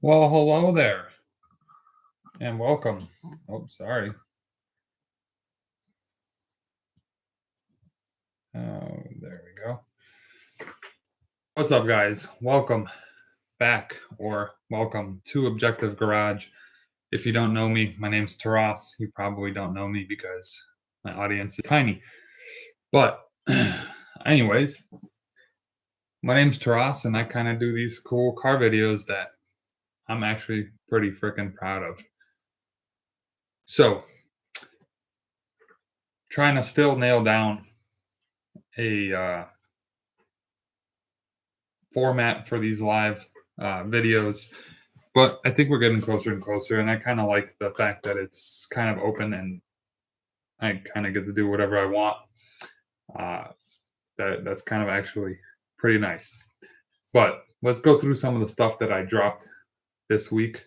Well, hello there and welcome. Oh, sorry. There we go. What's up, guys? Welcome back or welcome to Objective Garage. If you don't know me, my name's Taras. You probably don't know me because my audience is tiny. But, anyways, my name's Taras and I kind of do these cool car videos that I'm actually pretty freaking proud of. So, trying to still nail down a format for these live videos, but I think we're getting closer and closer, and I kind of like the fact that it's kind of open and I kind of get to do whatever I want. That's kind of actually pretty nice. But let's go through some of the stuff that I dropped this week.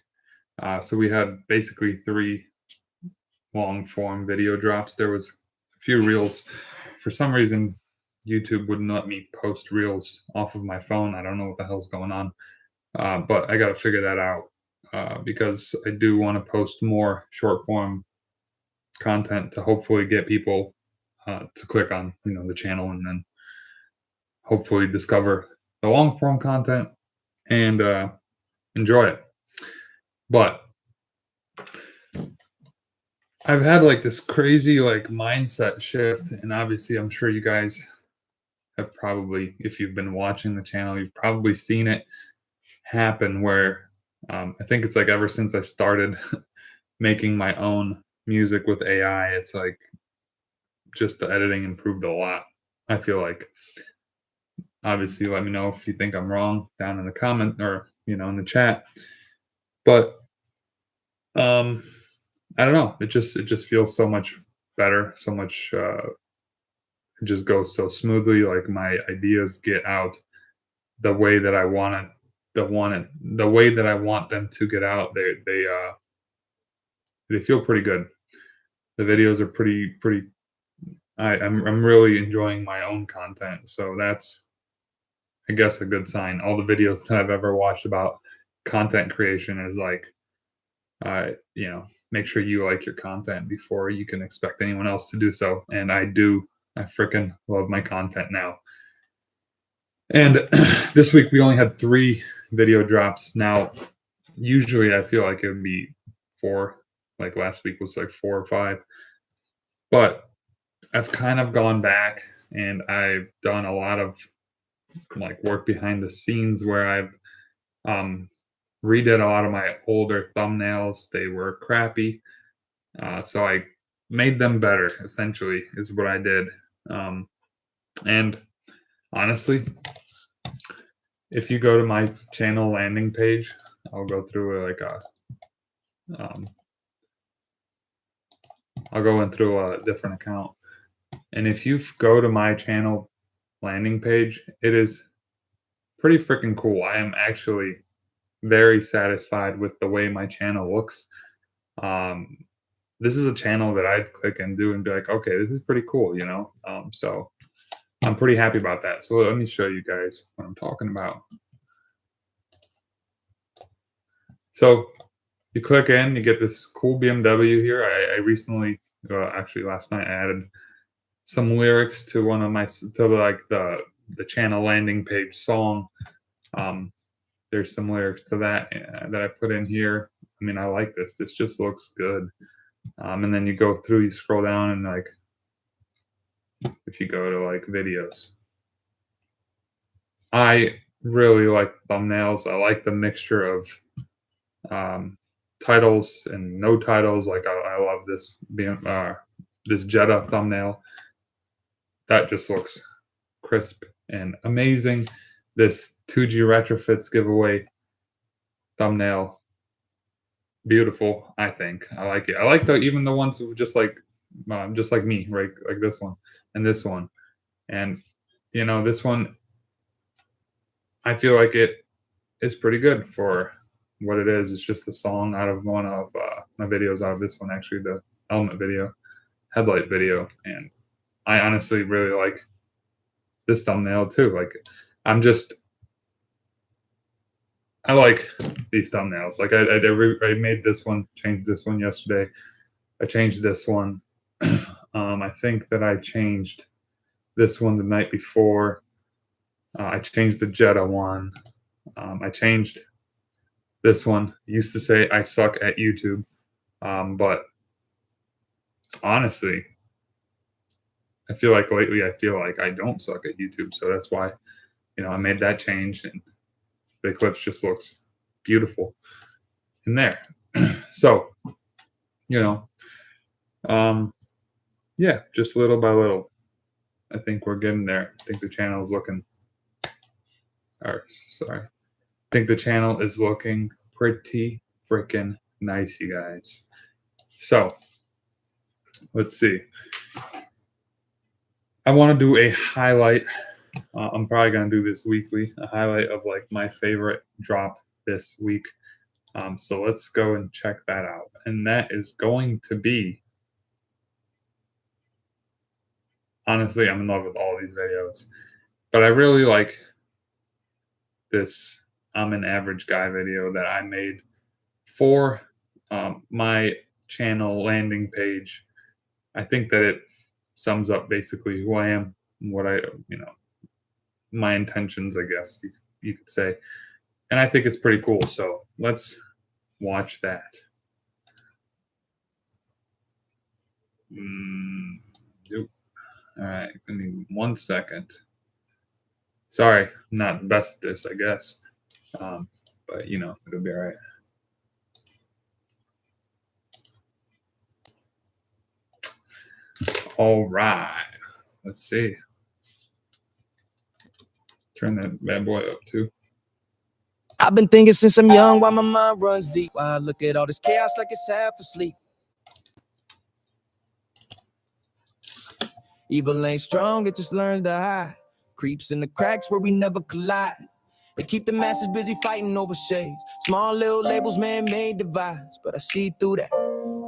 So we had basically 3 long form video drops. There was a few reels. For some reason, YouTube wouldn't let me post reels off of my phone. I don't know what the hell's going on, but I got to figure that out because I do want to post more short form content to hopefully get people to click on the channel and then hopefully discover the long form content and enjoy it. But I've had like this crazy like mindset shift, and obviously I'm sure you guys have probably, if you've been watching the channel, you've probably seen it happen where I think it's like ever since I started making my own music with AI, it's like just the editing improved a lot. I feel like, obviously, let me know if you think I'm wrong down in the comment or in the chat. But I don't know. It just feels so much better, so much. It just goes so smoothly. Like my ideas get out the way that I want it. The way that I want them to get out. They feel pretty good. The videos are pretty. I'm really enjoying my own content, so that's, I guess, a good sign. All the videos that I've ever watched about content creation is like, make sure you like your content before you can expect anyone else to do so. And I do. I freaking love my content now. And this week we only had 3 video drops. Now, usually I feel like it would be 4. Like last week was like 4 or 5. But I've kind of gone back and I've done a lot of like work behind the scenes where I've redid a lot of my older thumbnails. They were crappy. So I made them better, essentially, is what I did. And honestly, if you go to my channel landing page, I'll go through I'll go in through a different account. And if you go to my channel landing page, it is pretty freaking cool. I am actually very satisfied with the way my channel looks. This is a channel that I'd click and do and be like, okay, this is pretty cool, so I'm pretty happy about that. So let me show you guys what I'm talking about. So you click in, you get this cool BMW here. I recently, actually last night, I added some lyrics to one of my, the channel landing page song. There's some lyrics to that that I put in here. I mean, I like this. This just looks good. And then you go through, you scroll down, and like, if you go to like videos, I really like thumbnails. I like the mixture of titles and no titles. Like I love this this Jetta thumbnail. That just looks crisp and amazing. This 2G retrofits giveaway thumbnail, beautiful. I think I like it. I like even the ones who just like me, right? Like this one and this one, and this one. I feel like it is pretty good for what it is. It's just a song out of one of my videos. Out of this one, actually, the element video, headlight video, and I honestly really like this thumbnail too. Like, I like these thumbnails. Like I made this one, changed this one yesterday. I changed this one. I think that I changed this one the night before. I changed the Jetta one. I changed this one. Used to say I suck at YouTube, but honestly, I feel like lately I don't suck at YouTube. So that's why, I made that change, and the Eclipse just looks beautiful in there. So, yeah, just little by little, I think we're getting there. I think the channel is looking, I think the channel is looking pretty freaking nice, you guys. So, let's see. I want to do a highlight. I'm probably going to do this weekly, a highlight of like my favorite drop this week. So let's go and check that out. And that is going to be, honestly, I'm in love with all these videos, but I really like this I'm an average guy video that I made for my channel landing page. I think that it sums up basically who I am, what I, my intentions, I guess you could say. And I think it's pretty cool. So let's watch that. Nope. All right, give me 1 second. Sorry, I'm not the best at this, I guess. But it'll be all right. All right, let's see. Turn that bad boy up too. I've been thinking since I'm young why my mind runs deep. Why I look at all this chaos like it's half asleep. Evil ain't strong, it just learns to hide. Creeps in the cracks where we never collide. They keep the masses busy fighting over shades. Small little labels, man-made divides. But I see through that,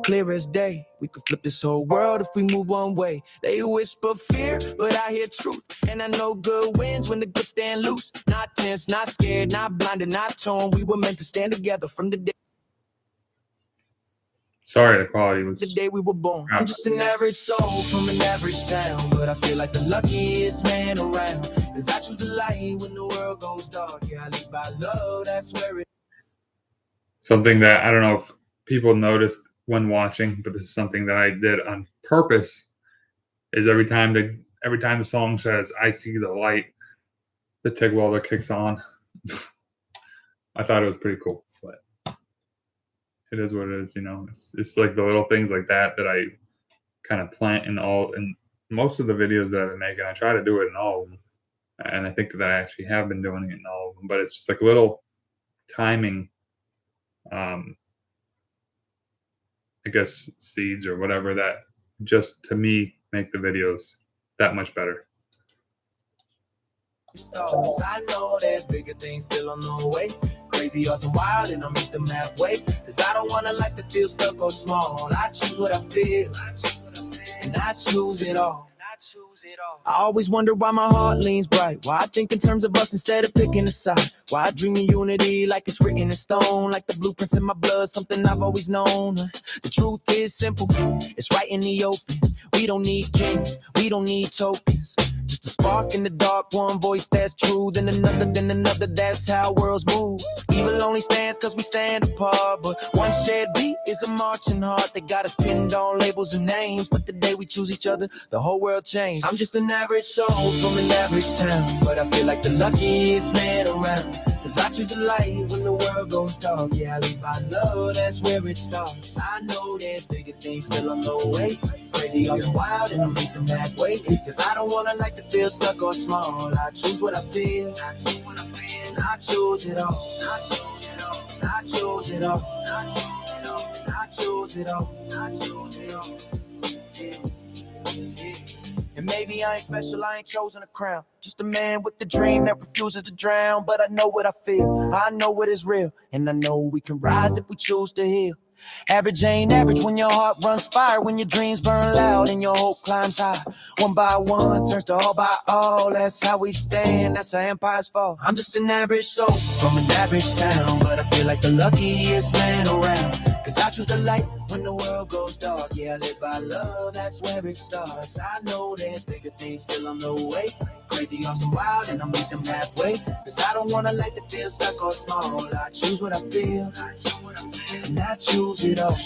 clear as day. We could flip this whole world if we move one way. They whisper fear, but I hear truth. And I know good wins when the good stand loose. Not tense, not scared, not blinded, not torn. We were meant to stand together from the day. Sorry, the quality was... the day we were born. I'm just an average soul from an average town, but I feel like the luckiest man around. Cause I choose the light when the world goes dark. Yeah, I live by love, that's where it... Something that I don't know if people noticed when watching, but this is something that I did on purpose, is every time the song says I see the light, the TIG welder kicks on. I thought it was pretty cool, but it is what it is, It's like the little things like that I kind of plant in most of the videos that I've been making. I try to do it in all of them, and I think that I actually have been doing it in all of them, but it's just like little timing, I guess, seeds or whatever that just, to me, make the videos that much better. I know there's bigger things still on the way. Crazy, awesome, wild, and I'll meet them halfway. Cause I don't want a life that feels stuck or small. I choose what I feel, and I choose it all. I always wonder why my heart leans bright. Why I think in terms of us instead of picking a side. Why I dream of unity like it's written in stone. Like the blueprints in my blood, something I've always known. The truth is simple, it's right in the open. We don't need kings, we don't need tokens. Just a spark in the dark, one voice that's true, then another, that's how worlds move. Evil only stands cause we stand apart, but one shared beat is a marching heart. They got us pinned on labels and names, but the day we choose each other, the whole world changed. I'm just an average soul from an average town, but I feel like the luckiest man around. Cause I choose the light when the world goes dark. Yeah, I live by love, that's where it starts. I know there's bigger things still on the way. Crazy, awesome, wild, and I'll meet them halfway. Cause I don't want a life that feels stuck or small. I choose what I feel, and I choose it all. I choose it all. I choose it all. I choose it all. Yeah. And maybe I ain't special, I ain't chosen a crown. Just a man with the dream that refuses to drown. But I know what I feel, I know what is real. And I know we can rise if we choose to heal. Average ain't average when your heart runs fire, when your dreams burn loud and your hope climbs high. One by one turns to all by all. That's how we stand, that's how empires fall. I'm just an average soul from an average town, but I feel like the luckiest man around. Cause I choose the light when the world goes dark. Yeah, I live by love, that's where it starts. I know there's bigger things still on the way. Crazy, awesome, wild, and I'll meet them halfway. Cause I don't want a life that feels stuck or small. I choose what I feel, and I choose it all.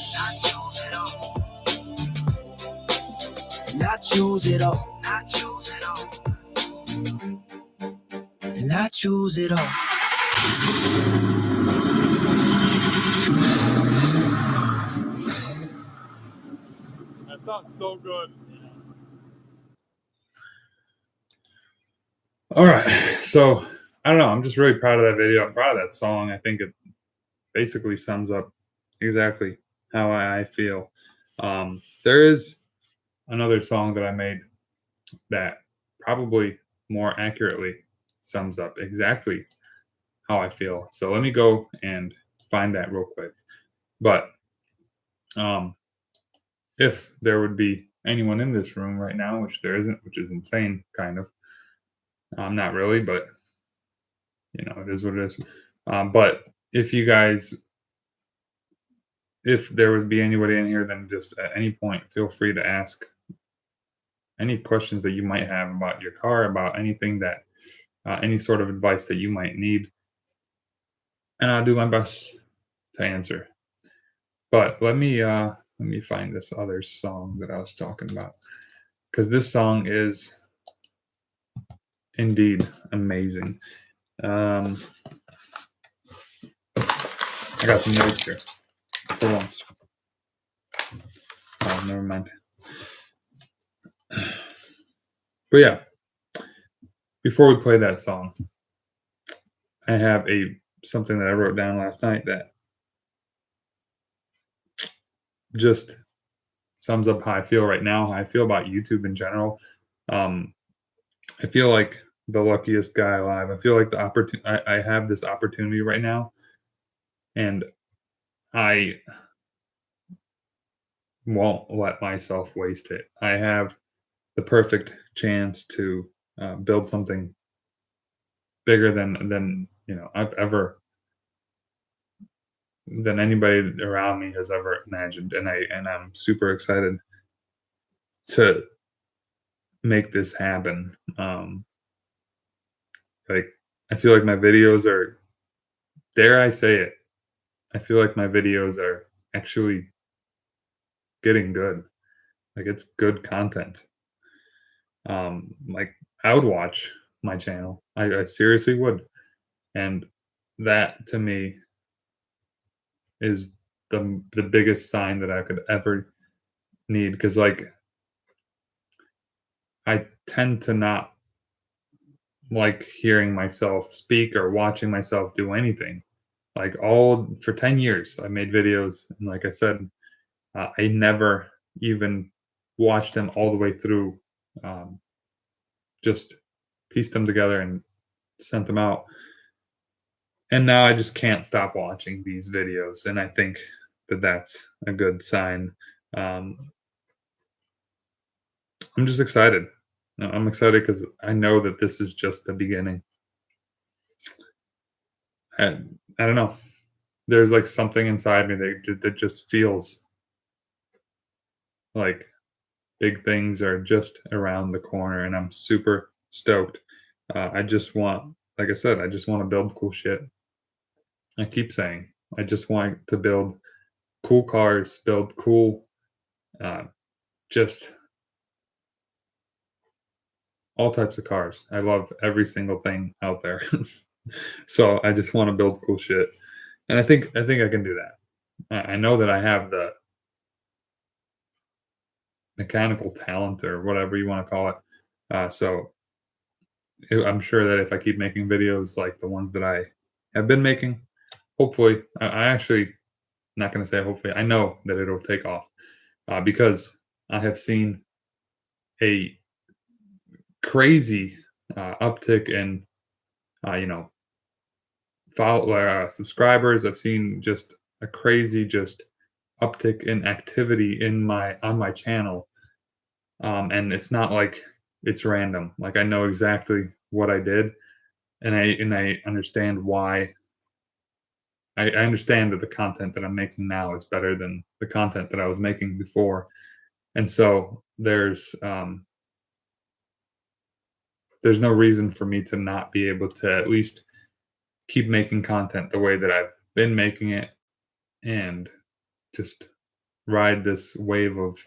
And I choose it all. And I choose it all. That sounds so good. All right, so I don't know. I'm just really proud of that video. I'm proud of that song. I think it basically sums up exactly how I feel. There is another song that I made that probably more accurately sums up exactly how I feel. So let me go and find that real quick. But if there would be anyone in this room right now, which there isn't, which is insane, kind of. Not really, but you know, it is what it is. But if you guys, if there would be anybody in here, then just at any point, feel free to ask any questions that you might have about your car, about anything that, any sort of advice that you might need, and I'll do my best to answer. But let me find this other song that I was talking about, because this song is indeed amazing. I got some notes here for once. Oh, never mind. But yeah, before we play that song, I have something that I wrote down last night that just sums up how I feel right now, how I feel about YouTube in general. I feel like the luckiest guy alive. I feel like I have this opportunity right now, and I won't let myself waste it. I have the perfect chance to build something bigger than you know I've ever than anybody around me has ever imagined, and I'm super excited to make this happen. Like I feel like my videos are, dare I say it, I feel like my videos are actually getting good. Like it's good content. Like I would watch my channel. I seriously would. And that to me is the biggest sign that I could ever need, because like I tend to not like hearing myself speak or watching myself do anything. Like all for 10 years I made videos, and like I said, I never even watched them all the way through. Just pieced them together and sent them out. And now I just can't stop watching these videos, and I think that that's a good sign. Um, I'm just excited. I'm excited because I know that this is just the beginning. I don't know. There's like something inside me that just feels like big things are just around the corner, and I'm super stoked. I just want, like I said, I just want to build cool shit. I keep saying, I just want to build cool cars, build cool, uh, just all types of cars. I love every single thing out there. So I just want to build cool shit, and I think I can do that. I know that I have the mechanical talent or whatever you want to call it. So I'm sure that if I keep making videos like the ones that I have been making, hopefully, I actually not going to say hopefully, I know that it'll take off, because I have seen a crazy uptick in, you know, follow subscribers. I've seen just a crazy, just uptick in activity on my channel. And it's not like it's random. Like I know exactly what I did, and I understand why. I understand that the content that I'm making now is better than the content that I was making before, and so there's no reason for me to not be able to at least keep making content the way that I've been making it, and just ride this wave of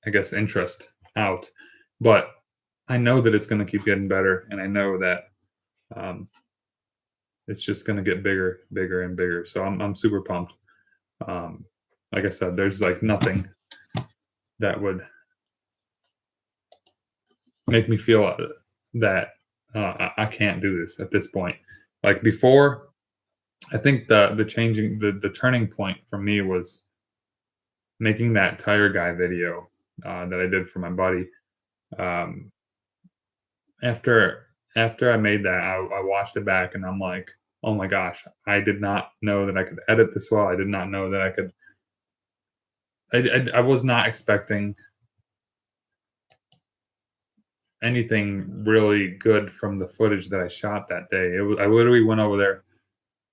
I guess interest out. But I know that it's going to keep getting better, and I know that um, it's just going to get bigger, bigger, and bigger. So I'm super pumped. Um, like I said, there's like nothing that would make me feel that I can't do this at this point. Like before, I think the turning point for me was making that tire guy video that I did for my buddy. Um, after I made that, I watched it back and I'm like, oh my gosh, I did not know that I could edit this well. I did not know that I could. I was not expecting anything really good from the footage that I shot that day. I literally went over there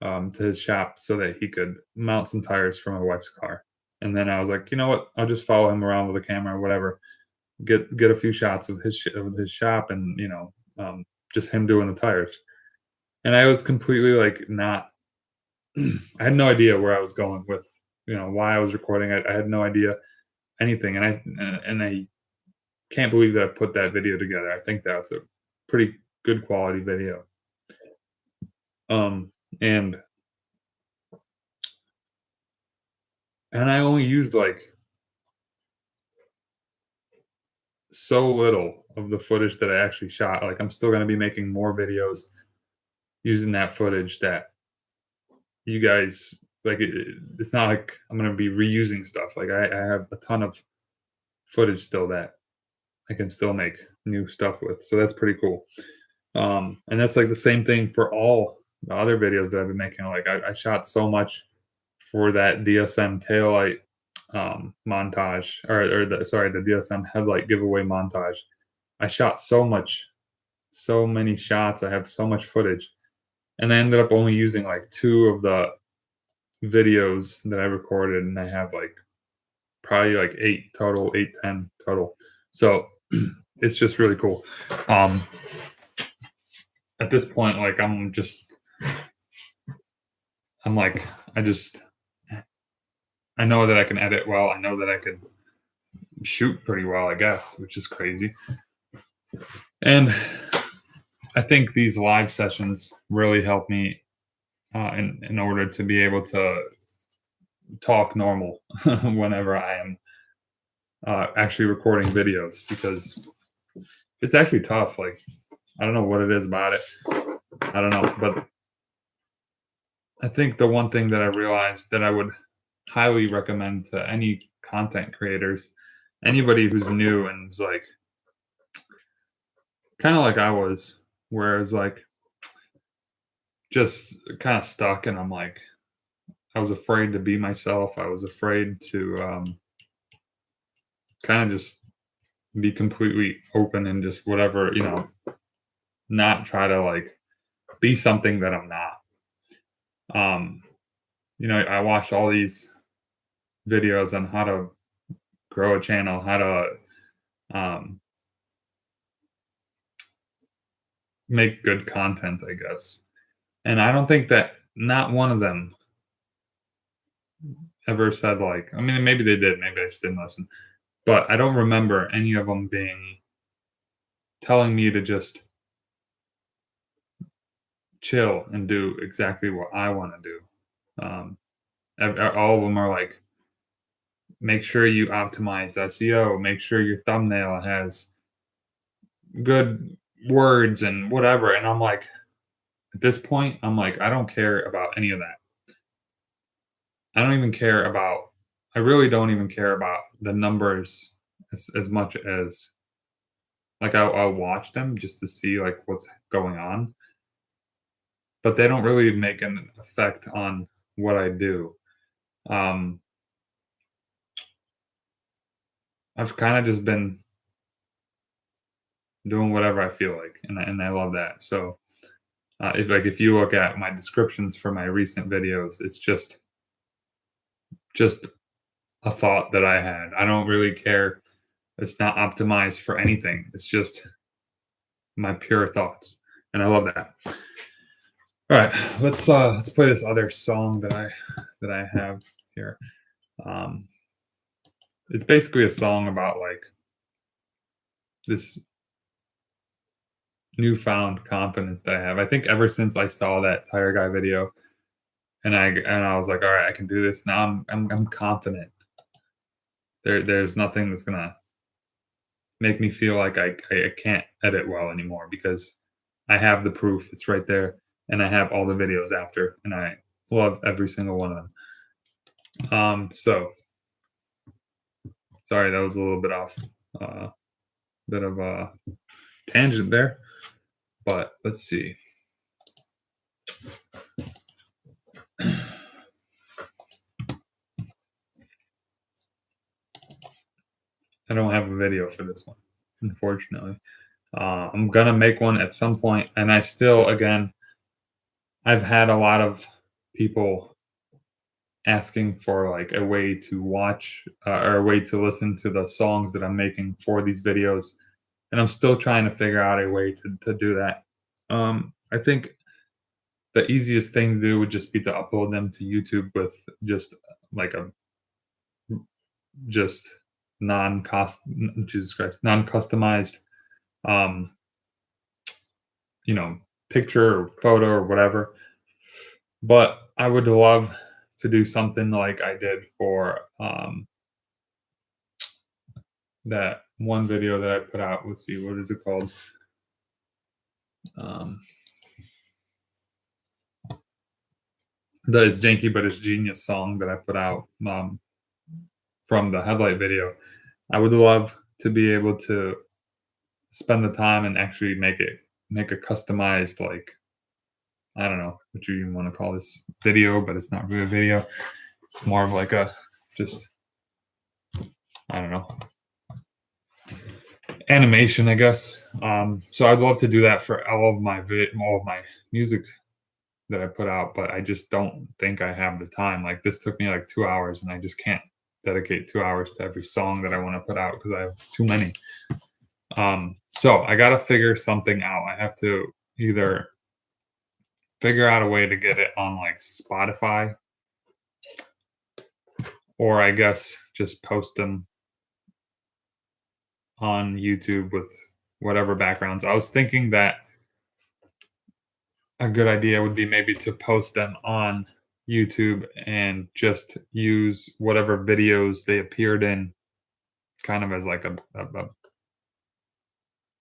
to his shop so that he could mount some tires for my wife's car. And then I was like, you know what? I'll just follow him around with a camera or whatever. Get a few shots of his shop, and just him doing the tires. And I was completely like not. I had no idea where I was going with why I was recording. I had no idea anything, and I can't believe that I put that video together. I think that was a pretty good quality video. And I only used like so little of the footage that I actually shot. Like I'm still going to be making more videos using that footage that you guys like. It's not like I'm going to be reusing stuff. Like I have a ton of footage still that I can still make new stuff with. So that's pretty cool. And that's like the same thing for all the other videos that I've been making. Like I shot so much for that DSM taillight montage, or the DSM headlight giveaway montage. I shot so many shots. I have so much footage, and I ended up only using like 2 of the videos that I recorded, and I have like probably like 8 total, 8, 10 total. So it's just really cool. At this point, like I'm like I know that I can edit well. I know that I could shoot pretty well, I guess, which is crazy. And I think these live sessions really help me in order to be able to talk normal whenever I am actually recording videos, because it's actually tough. Like, I don't know what it is about it. I don't know. But I think the one thing that I realized that I would highly recommend to any content creators, anybody who's new and is like, kind of like I was, where it's like just kind of stuck, and I'm like, I was afraid to be myself. I was afraid to kind of just be completely open and just whatever, not try to like be something that I'm not. I watched all these videos on how to grow a channel, how to make good content, I guess. And I don't think that not one of them ever said like, I mean, maybe they did, maybe I just didn't listen, but I don't remember any of them telling me to just chill and do exactly what I want to do. All of them are like, make sure you optimize SEO, make sure your thumbnail has good words and whatever. And I'm like, at this point, I'm like, I don't care about any of that. I really don't even care about the numbers as much as like I'll watch them just to see like what's going on. But they don't really make an effect on what I do. I've kind of just been doing whatever I feel like, and I love that. So if you look at my descriptions for my recent videos, it's just a thought that I had. I don't really care. It's not optimized for anything. It's just my pure thoughts, and I love that. All right, let's play this other song that I have here. Um, it's basically a song about like this newfound confidence that I have. I think ever since I saw that tire guy video, and I was like, all right, I can do this. Now I'm confident. There's nothing that's gonna make me feel like I can't edit well anymore because I have the proof. It's right there, and I have all the videos after, and I love every single one of them. So sorry, that was a little bit off, bit of a tangent there, but let's see. I don't have a video for this one, unfortunately. I'm gonna make one at some point, and I still, again, I've had a lot of people asking for like a way to watch or a way to listen to the songs that I'm making for these videos, and I'm still trying to figure out a way to do that. I think the easiest thing to do would just be to upload them to YouTube with just like a just non-cost Jesus Christ non-customized um you know picture or photo or whatever. But I would love to do something like I did for that one video that I put out. Let's see, what is it called? um the It's Janky But It's Genius song that I put out from the headlight video. I would love to be able to spend the time and actually make a customized, like, I don't know what you even want to call this video, but it's not really a video. It's more of like a just, I don't know, animation, I guess. So I'd love to do that for all of my music that I put out, but I just don't think I have the time. Like this took me like 2 hours, and I just can't dedicate 2 hours to every song that I want to put out because I have too many. So I got to figure something out. I have to either figure out a way to get it on like Spotify, or I guess just post them on YouTube with whatever backgrounds. I was thinking that a good idea would be maybe to post them on YouTube and just use whatever videos they appeared in kind of as like a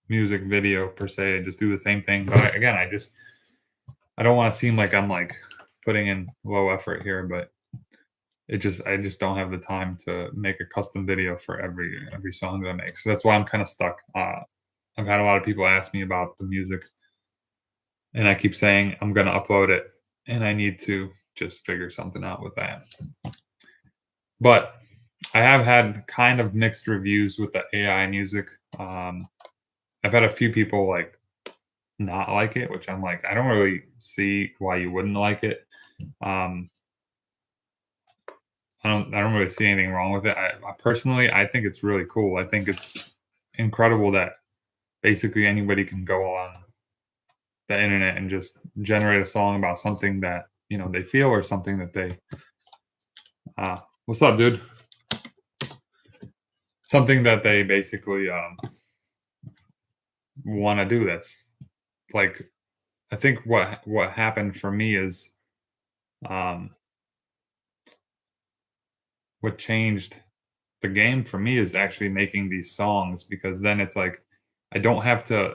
music video per se. Just do the same thing. But I don't want to seem like I'm like putting in low effort here, but I just don't have the time to make a custom video for every song that I make. So that's why I'm kind of stuck. I've had a lot of people ask me about the music, and I keep saying I'm going to upload it, and I need to just figure something out with that. But I have had kind of mixed reviews with the AI music. I've had a few people like not like it, which I'm like, I don't really see why you wouldn't like it. I don't really see anything wrong with it. I personally, I think it's really cool. I think it's incredible that basically anybody can go on the internet and just generate a song about something that they feel, or something that they what's up, dude? Something that they basically want to do. That's like, I think what happened for me is what changed the game for me is actually making these songs, because then it's like I don't have to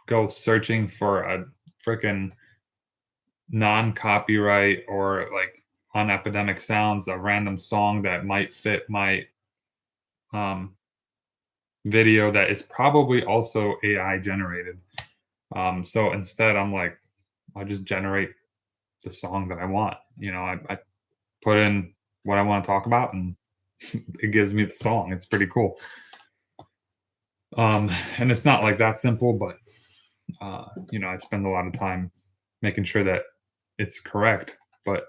go searching for a freaking non-copyright or like on Epidemic Sounds a random song that might fit my video that is probably also AI generated. So instead I'm like, I'll just generate the song that I want. I put in what I want to talk about, and it gives me the song. It's pretty cool. And it's not like that simple, but I spend a lot of time making sure that it's correct. But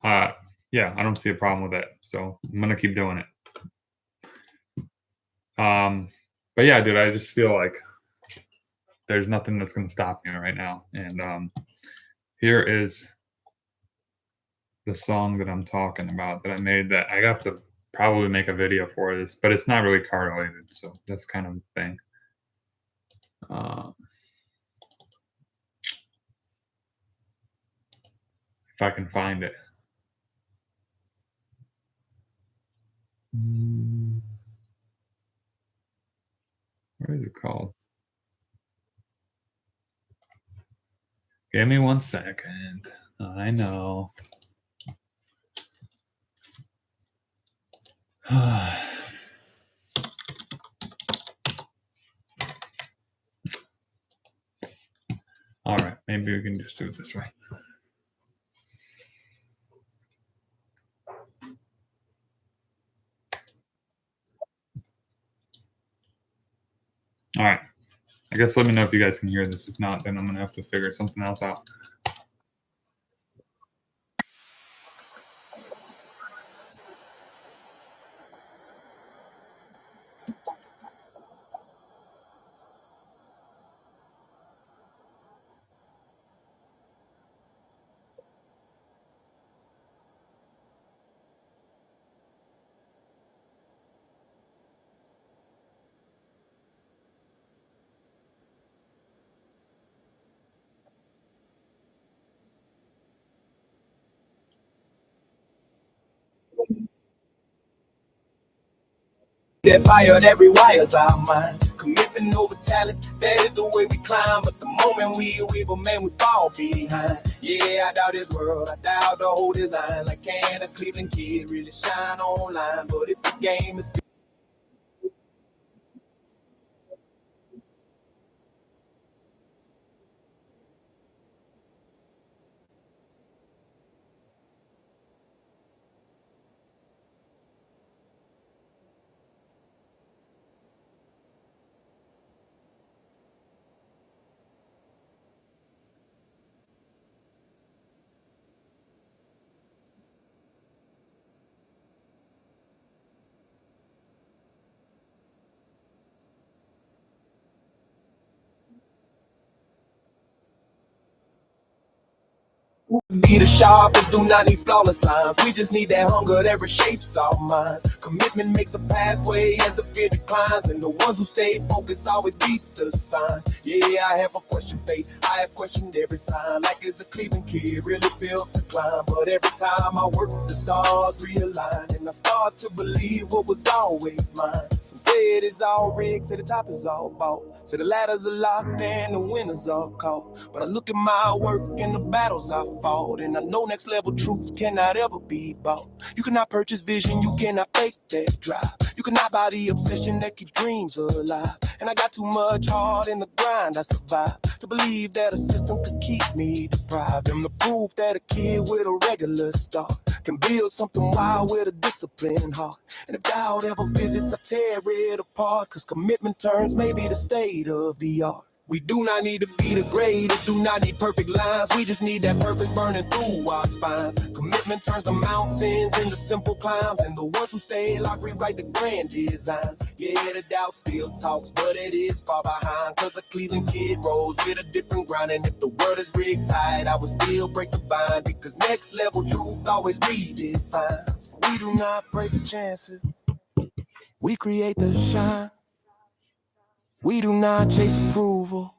yeah, I don't see a problem with it, so I'm gonna keep doing it. But yeah, dude, I just feel like there's nothing that's gonna stop me right now. And here is the song that I'm talking about that I made, that I got to probably make a video for this, but it's not really car related, so that's kind of the thing. If I can find it. What is it called? Give me 1 second. I know. All right, maybe we can just do it this way. All right. I guess let me know if you guys can hear this. If not, then I'm going to have to figure something else out. That fire that rewires our minds. Commitment over talent, that is the way we climb. But the moment we weave, man, we fall behind. Yeah, I doubt this world, I doubt the whole design. Like, can a Cleveland kid really shine online? But if the game is be the sharpest, do not need flawless lines. We just need that hunger that reshapes our minds. Commitment makes a pathway as the fear declines, and the ones who stay focused always beat the signs. Yeah, I have a question fate, I have questioned every sign. Like, is a Cleveland kid really built to climb? But every time I work, the stars realign, and I start to believe what was always mine. Some say it is all rigged, say the top is all bought, say the ladders are locked and the winners are caught. But I look at my work and the battles I fought, and I know next level truth cannot ever be bought. You cannot purchase vision, you cannot fake that drive. You cannot buy the obsession that keeps dreams alive. And I got too much heart in the grind I survived to believe that a system could keep me deprived. And the proof that a kid with a regular start can build something wild with a disciplined heart. And if doubt ever visits, I tear it apart, cause commitment turns maybe the state of the art. We do not need to be the greatest, do not need perfect lines. We just need that purpose burning through our spines. Commitment turns the mountains into simple climbs, and the ones who stay locked rewrite the grand designs. Yeah, the doubt still talks, but it is far behind, cause a Cleveland kid rolls with a different grind. And if the world is rigged tight, I would still break the bind, because next level truth always redefines. We do not pray for chances, we create the shine. We do not chase approval,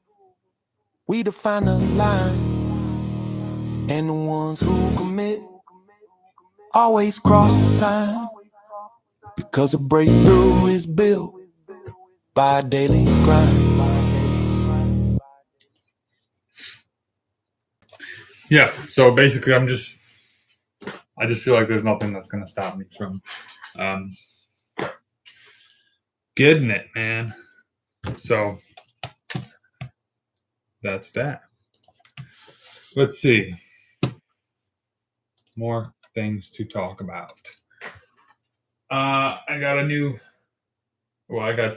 we define the line. And the ones who commit always cross the sign, because a breakthrough is built by a daily grind. Yeah, so basically I just feel like there's nothing that's going to stop me from getting it, man. So that's that. Let's see. More things to talk about. I got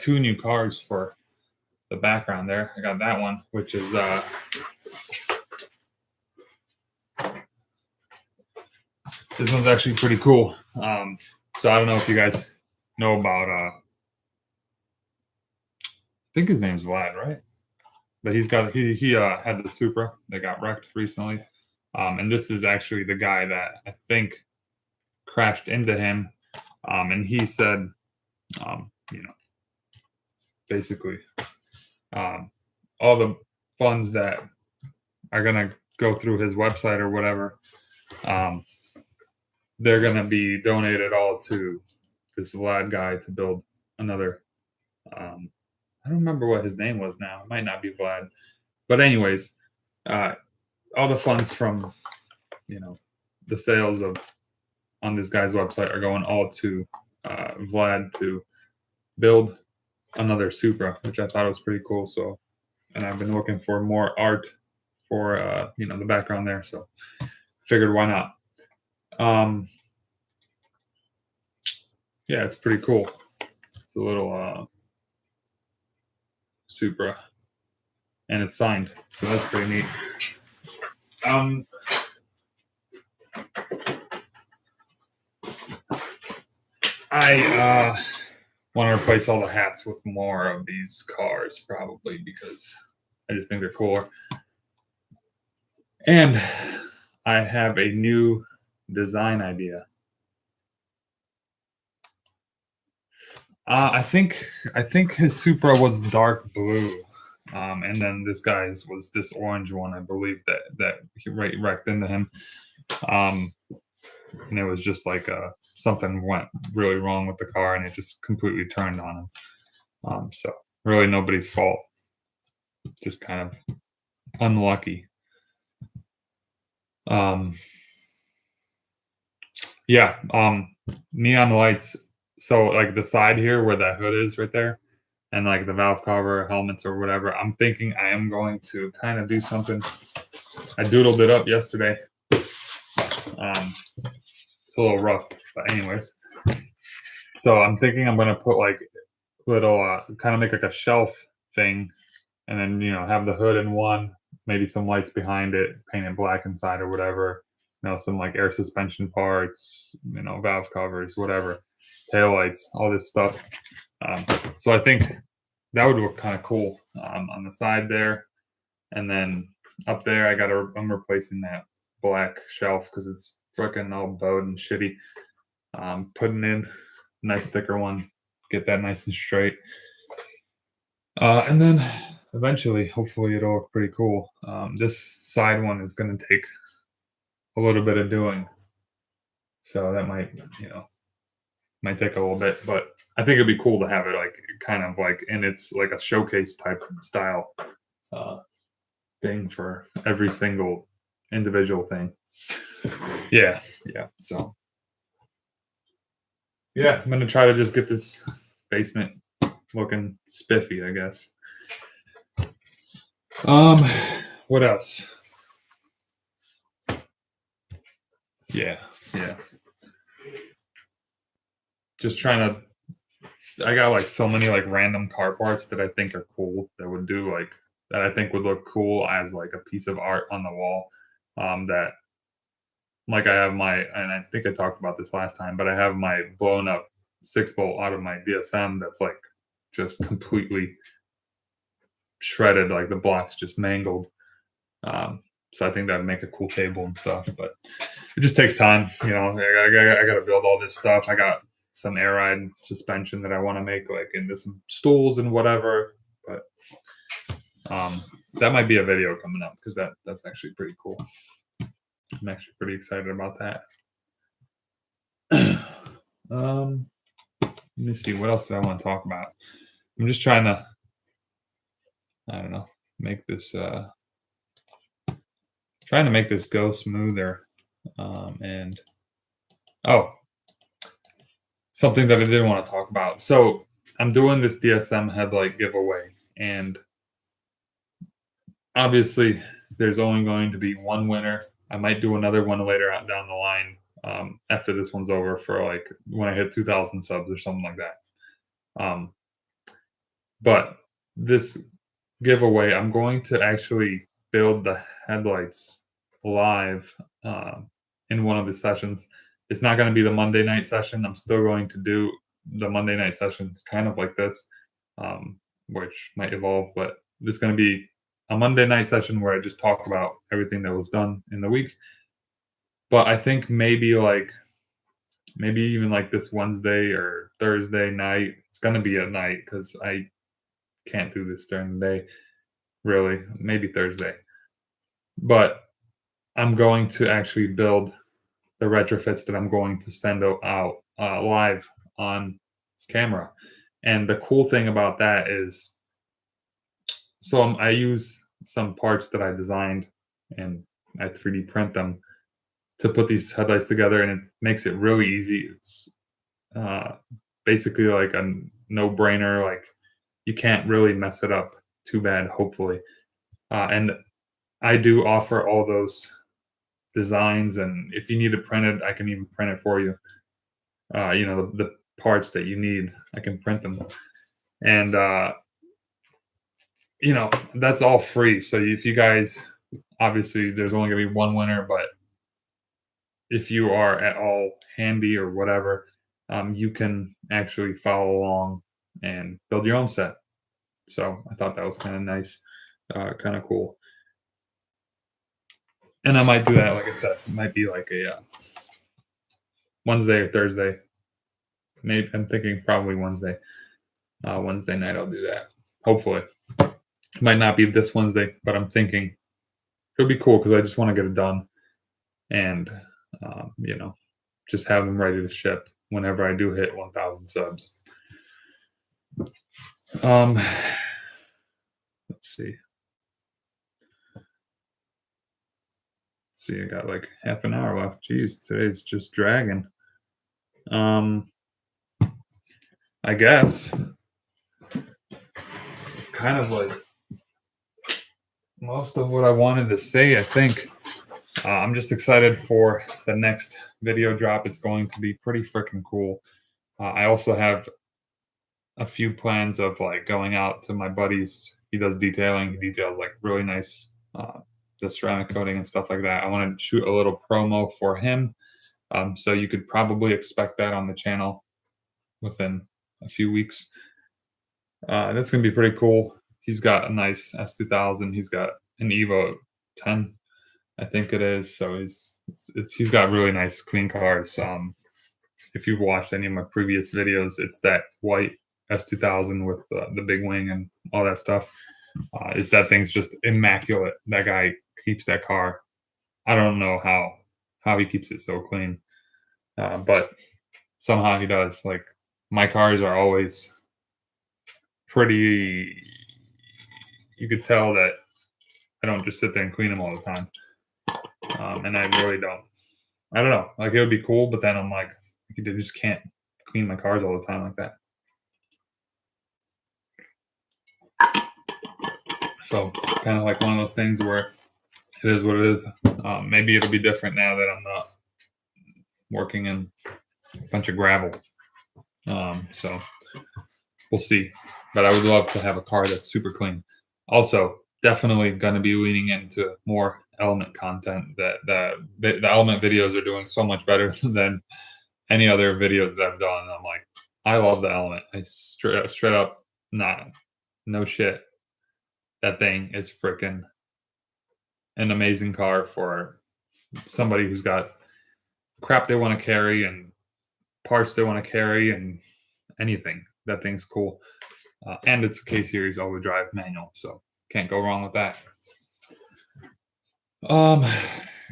two new cars for the background there. I got that one, which is this one's actually pretty cool. So I don't know if you guys know about I think his name's Vlad, right? But he had the Supra that got wrecked recently. And this is actually the guy that I think crashed into him. And he said, basically, all the funds that are going to go through his website or whatever, they're going to be donated all to this Vlad guy to build another. I don't remember what his name was now. It might not be Vlad. But anyways, all the funds from, the sales on this guy's website are going all to Vlad to build another Supra, which I thought was pretty cool. So, and I've been looking for more art for, the background there. So figured why not? Yeah, it's pretty cool. It's a little Supra, and it's signed, so that's pretty neat. I want to replace all the hats with more of these cars, probably, because I just think they're cooler. And I have a new design idea. I think his Supra was dark blue, and then this guy's was this orange one, I believe, that he wrecked into him. And it was just like something went really wrong with the car, and it just completely turned on him. So really nobody's fault, just kind of unlucky. Neon lights. So like the side here where that hood is right there, and like the valve cover, helmets or whatever, I'm thinking I am going to kind of do something. I doodled it up yesterday. It's a little rough, but anyways. So I'm thinking I'm going to put like little, kind of make like a shelf thing, and then, have the hood in one, maybe some lights behind it, paint it black inside or whatever, some like air suspension parts, valve covers, whatever, tail lights, all this stuff. So I think that would look kind of cool on the side there. And then up there, I'm replacing that black shelf because it's freaking all bowed and shitty. Putting in a nice thicker one, get that nice and straight. And then eventually, hopefully it'll look pretty cool. This side one is going to take a little bit of doing. So that might take a little bit, but I think it'd be cool to have it like kind of like in its like a showcase type style thing for every single individual thing. Yeah. So yeah, I'm gonna try to just get this basement looking spiffy, I guess. What else? Yeah. Just trying to. I got like so many like random car parts that I think are cool that would do like that I think would look cool as like a piece of art on the wall. That like I have and I think I talked about this last time, but I have my blown up 6-bolt out of my DSM that's like just completely shredded, like the block's just mangled. So I think that'd make a cool table and stuff, but it just takes time. I got to build all this stuff. I got some air ride suspension that I want to make like into some stools and whatever, but that might be a video coming up because that's actually pretty cool. I'm actually pretty excited about that. Let me see, what else do I want to talk about? I'm just trying to, I don't know, make this trying to make this go smoother. And something that I did want to talk about. So I'm doing this DSM headlight giveaway, and obviously there's only going to be one winner. I might do another one later on down the line after this one's over for like when I hit 2,000 subs or something like that. But this giveaway, I'm going to actually build the headlights live in one of the sessions. It's not going to be the Monday night session. I'm still going to do the Monday night sessions kind of like this, which might evolve, but it's going to be a Monday night session where I just talk about everything that was done in the week. But I think maybe even like this Wednesday or Thursday night, it's going to be at night because I can't do this during the day, really. Maybe Thursday. But I'm going to actually build the retrofits that I'm going to send out live on camera. And the cool thing about that is, so I use some parts that I designed and I 3D print them to put these headlights together, and it makes it really easy. It's basically like a no-brainer. Like, you can't really mess it up too bad, hopefully. And I do offer all those designs, and if you need it printed, I can even print it for you. The parts that you need, I can print them. And that's all free. So if you guys, obviously there's only gonna be one winner, but if you are at all handy or whatever, you can actually follow along and build your own set. So I thought that was kind of nice, kind of cool. And I might do that, like I said, it might be like a Wednesday or Thursday. Maybe I'm thinking probably Wednesday. Wednesday night I'll do that. Hopefully. It might not be this Wednesday, but I'm thinking it'll be cool because I just want to get it done and just have them ready to ship whenever I do hit 1,000 subs. Let's see. I got like half an hour left. Jeez, today's just dragging. I guess it's kind of like most of what I wanted to say, I think. I'm just excited for the next video drop. It's going to be pretty freaking cool. I also have a few plans of like going out to my buddies. He does detailing. He details like really nice the ceramic coating and stuff like that. I want to shoot a little promo for him. So you could probably expect that on the channel within a few weeks. That's going to be pretty cool. He's got a nice S2000. He's got an Evo 10, I think it is. So he's got really nice clean cars. If you've watched any of my previous videos, it's that white S2000 with the big wing and all that stuff. That thing's just immaculate. That guy keeps that car. I don't know how he keeps it so clean, but somehow he does. Like, my cars are always pretty. You could tell that I don't just sit there and clean them all the time, and I really don't. I don't know. Like, it would be cool, but then I'm like, I just can't clean my cars all the time like that. So kind of like one of those things where it is what it is. Maybe it'll be different now that I'm not working in a bunch of gravel. So we'll see. But I would love to have a car that's super clean. Also, definitely going to be leaning into more element content. That the element videos are doing so much better than any other videos that I've done. I'm like, I love the element. I straight up, no shit. That thing is freaking an amazing car for somebody who's got crap they want to carry and parts they want to carry and anything. That thing's cool. And it's a K-Series all-wheel drive manual, so can't go wrong with that.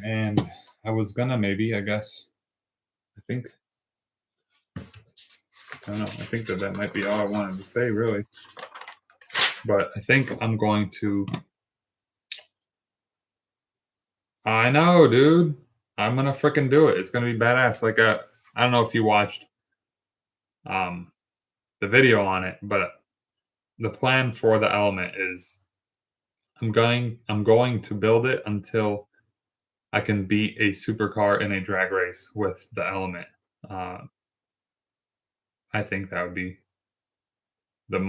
And I was gonna maybe, I guess, I don't know. I think that might be all I wanted to say, really. But I think I'm going to. I know, dude. I'm gonna freaking do it. It's gonna be badass. Like, I don't know if you watched the video on it, but the plan for the element is I'm going to build it until I can beat a supercar in a drag race with the Element. I think that would be that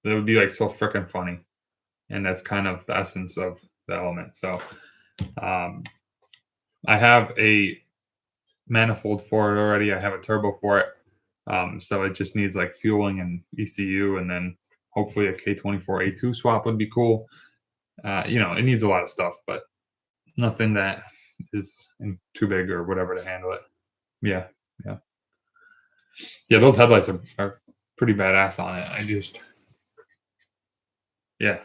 would be like so freaking funny. And that's kind of the essence of the Element. So um, I have a manifold for it already. I have a turbo for it. So it just needs like fueling and ECU, and then hopefully a K24A2 swap would be cool. It needs a lot of stuff, but nothing that is too big or whatever to handle it. Yeah, yeah, yeah. Those headlights are pretty badass on it. Yeah,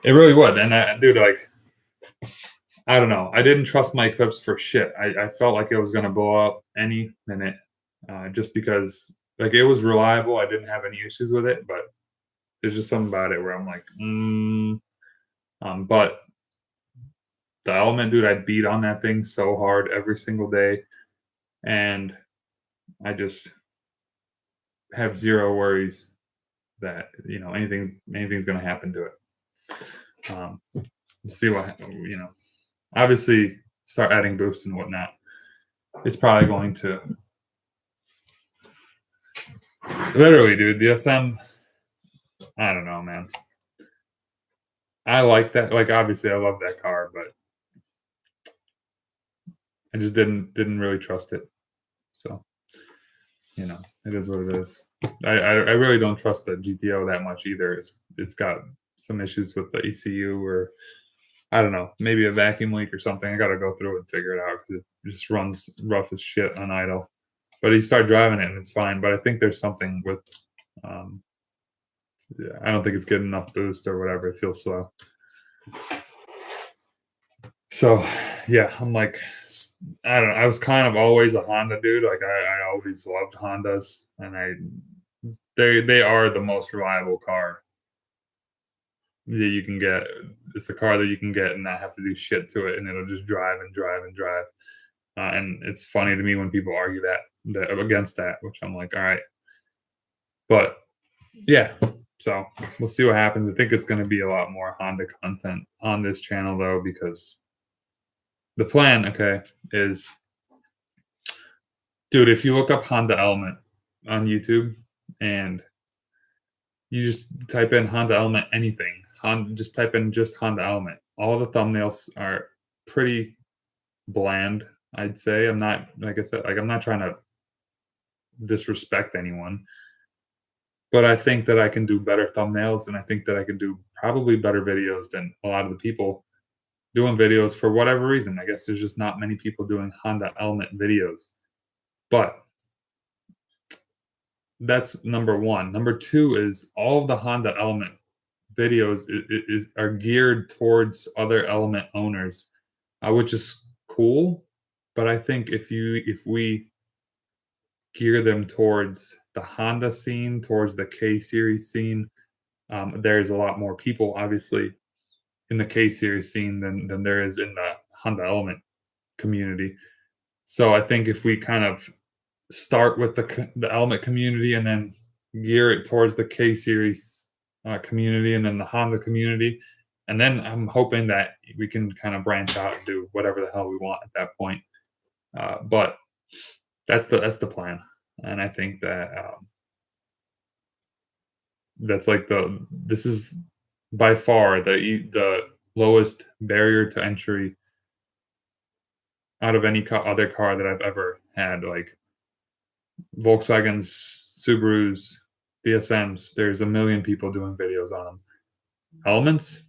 it really would. And dude, like, I don't know. I didn't trust my Eclipse for shit. I felt like it was gonna blow up any minute, just because like it was reliable. I didn't have any issues with it, but there's just something about it where I'm like, but the Element, dude, I beat on that thing so hard every single day, and I just have zero worries that anything's gonna happen to it. We'll see what. Obviously, start adding boost and whatnot. It's probably going to literally, dude. The SM, I don't know, man. I like that. Like, obviously, I love that car, but I just didn't really trust it. So, it is what it is. I really don't trust the GTO that much either. It's got some issues with the ECU, or I don't know, maybe a vacuum leak or something. I got to go through it and figure it out because it just runs rough as shit on idle. But you start driving it and it's fine. But I think there's something with, I don't think it's getting enough boost or whatever. It feels slow. So, yeah, I'm like, I don't know. I was kind of always a Honda dude. Like, I always loved Hondas, and they are the most reliable car that you can get. It's a car that you can get and not have to do shit to it, and it'll just drive and drive and drive. And it's funny to me when people argue that against that, which I'm like, all right. But yeah, so we'll see what happens. I think it's going to be a lot more Honda content on this channel, though, because the plan, okay, is, dude, if you look up Honda Element on YouTube and you just type in Honda Element anything, just type in just Honda Element, all the thumbnails are pretty bland, I'd say. I'm not, like I said, like, I'm not trying to disrespect anyone, but I think that I can do better thumbnails, and I think that I can do probably better videos than a lot of the people doing videos for whatever reason. I guess there's just not many people doing Honda Element videos. But that's number one. Number two is all of the Honda Element videos are geared towards other Element owners, which is cool. But I think if we gear them towards the Honda scene, towards the K series scene, there's a lot more people, obviously, in the K series scene than there is in the Honda Element community. So I think if we kind of start with the Element community and then gear it towards the K series community and then the Honda community, and then I'm hoping that we can kind of branch out and do whatever the hell we want at that point. But that's the plan, and I think that that's like this is by far the lowest barrier to entry out of any other car that I've ever had. Like Volkswagens, Subarus, DSMs, there's a million people doing videos on them. Elements,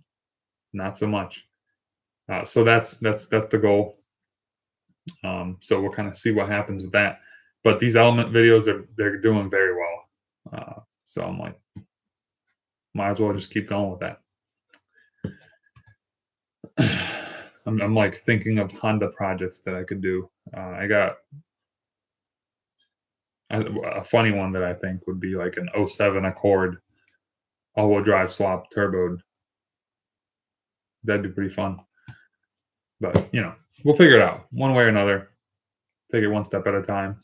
not so much. So that's the goal. So we'll kind of see what happens with that. But these Element videos, they're doing very well. So I'm like, might as well just keep going with that. I'm like thinking of Honda projects that I could do. I got a funny one that I think would be like an 07 Accord all-wheel drive swap turboed. That'd be pretty fun. But, we'll figure it out one way or another. Take it one step at a time.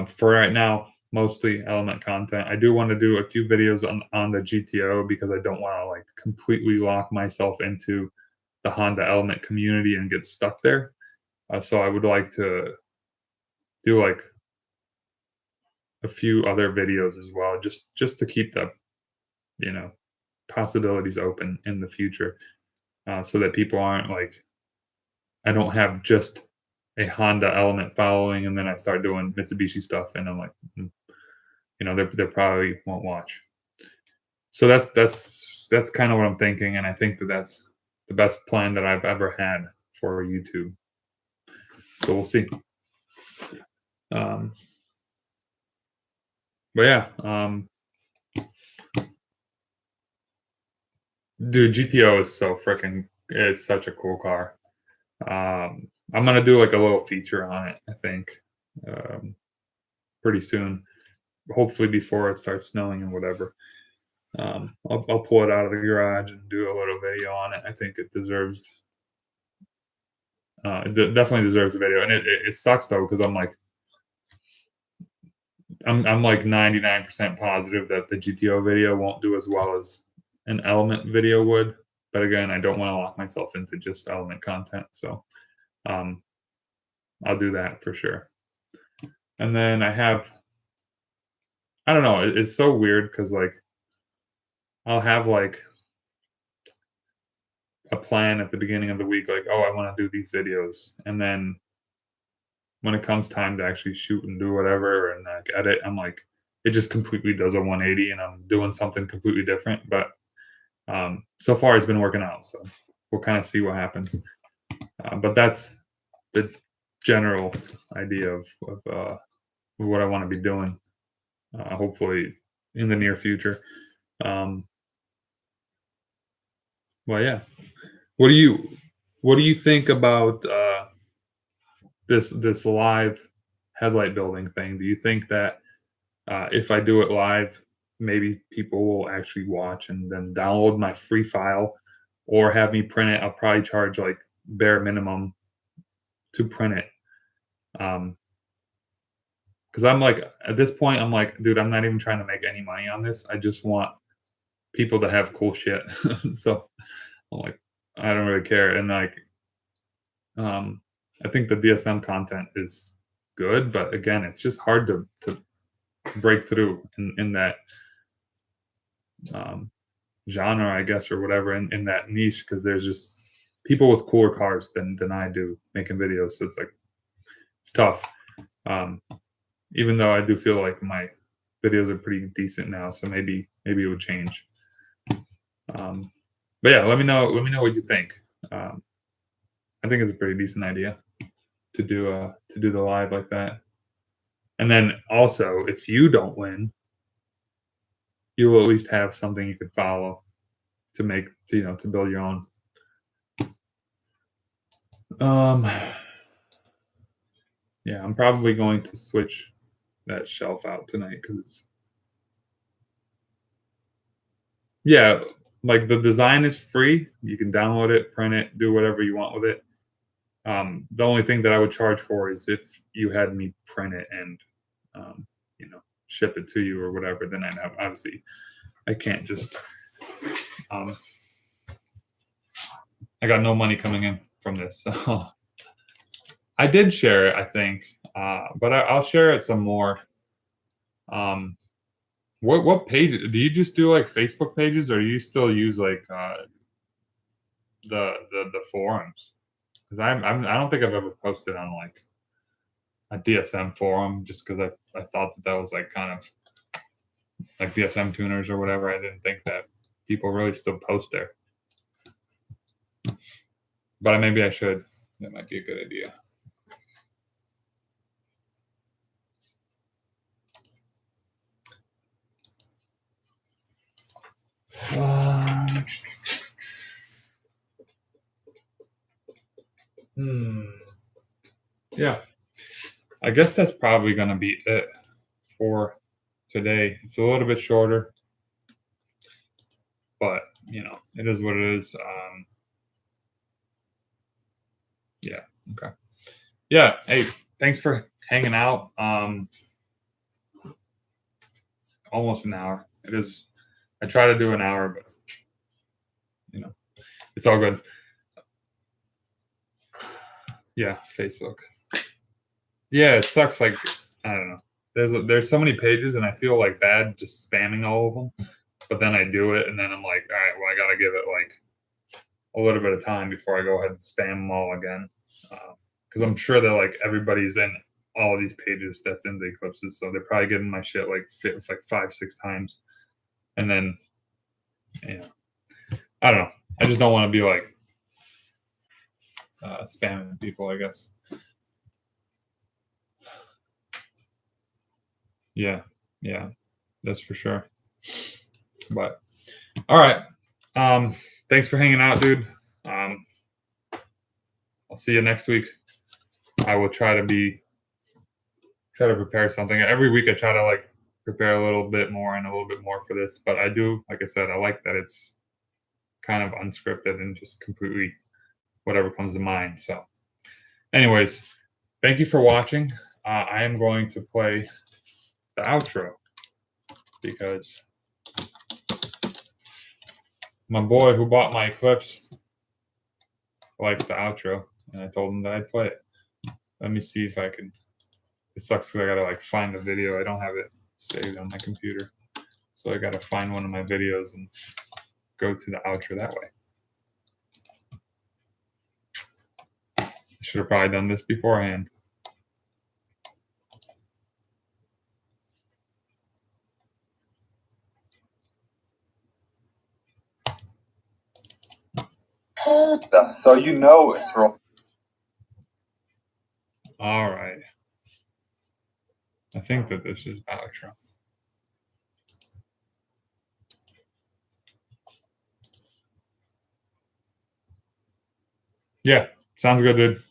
For right now, mostly Element content. I do want to do a few videos on the GTO because I don't want to like completely lock myself into the Honda Element community and get stuck there. So I would like to do like a few other videos as well, just to keep the you know possibilities open in the future, so that people aren't like I don't have just a Honda Element following, and then I start doing Mitsubishi stuff, and I'm like, they probably won't watch. So that's kind of what I'm thinking, and I think that that's the best plan that I've ever had for YouTube. So we'll see. Um, but yeah, dude, GTO is so freaking. It's such a cool car. I'm gonna do like a little feature on it. I think um, pretty soon, hopefully before it starts snowing and whatever. I'll pull it out of the garage and do a little video on it. I think it deserves. Definitely deserves a video, and it sucks though because I'm like 99% positive that the GTO video won't do as well as an Element video would. But again, I don't want to lock myself into just Element content, so um, I'll do that for sure. And then I don't know, it's so weird because like I'll have like a plan at the beginning of the week, like, oh, I want to do these videos, and then when it comes time to actually shoot and do whatever and like edit, I'm like, it just completely does a 180, and I'm doing something completely different. But so far, it's been working out, so we'll kind of see what happens. But that's the general idea of what I want to be doing. Hopefully, in the near future. Well, yeah. What do you think about this live headlight building thing? Do you think that if I do it live, maybe people will actually watch and then download my free file, or have me print it? I'll probably charge like bare minimum to print it. Because I'm like, at this point, I'm like, dude, I'm not even trying to make any money on this. I just want people to have cool shit. So I'm like, I don't really care. And like, I think the DSM content is good, but again, it's just hard to break through in that genre, I guess, or whatever, in that niche, because there's just people with cooler cars than I do making videos. So it's like it's tough. Even though I do feel like my videos are pretty decent now, so maybe it would change. But yeah, let me know what you think. I think it's a pretty decent idea to do the live like that. And then also, if you don't win, you will at least have something you could follow to make, to build your own. Yeah, I'm probably going to switch that shelf out tonight because like the design is free. You can download it, print it, do whatever you want with it. The only thing that I would charge for is if you had me print it and ship it to you or whatever. Then I'd have, obviously I can't just I got no money coming in from this. So I did share it, I think, but I'll share it some more. What page do you just do, like Facebook pages, or you still use like the forums? Because I don't think I've ever posted on like a DSM forum, just because I thought that was like kind of like DSM tuners or whatever. I didn't think that people really still post there, but maybe I should. That might be a good idea. Yeah, I guess that's probably going to be it for today. It's a little bit shorter, but it is what it is. Yeah. Okay. Yeah. Hey, thanks for hanging out. Almost an hour. It is. I try to do an hour, but it's all good. Yeah, Facebook. Yeah, it sucks. Like, I don't know. There's so many pages, and I feel like bad just spamming all of them. But then I do it, and then I'm like, all right, well, I gotta give it like a little bit of time before I go ahead and spam them all again, because I'm sure that like everybody's in all of these pages that's in the eclipses, so they're probably getting my shit like 5-6 times, and then I don't know. I just don't want to be like spamming people, I guess. Yeah, that's for sure. But all right, thanks for hanging out, dude. I'll see you next week. I will try to prepare something every week. I try to like prepare a little bit more and a little bit more for this, but I do, like I said, I like that it's kind of unscripted and just completely whatever comes to mind. So anyways, thank you for watching. I am going to play the outro because my boy who bought my Eclipse likes the outro, and I told him that I'd play it. Let me see if I can. It sucks because I gotta like find the video. I don't have it saved on my computer, so I gotta find one of my videos and go to the outro that way. I should have probably done this beforehand. So you know it's wrong. All right. I think that this is outro. Yeah, sounds good, dude.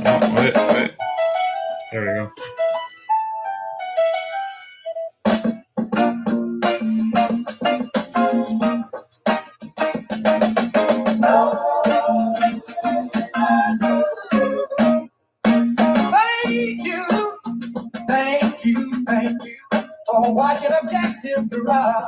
Oh, wait. There we go. Thank you for watching Objective Garage.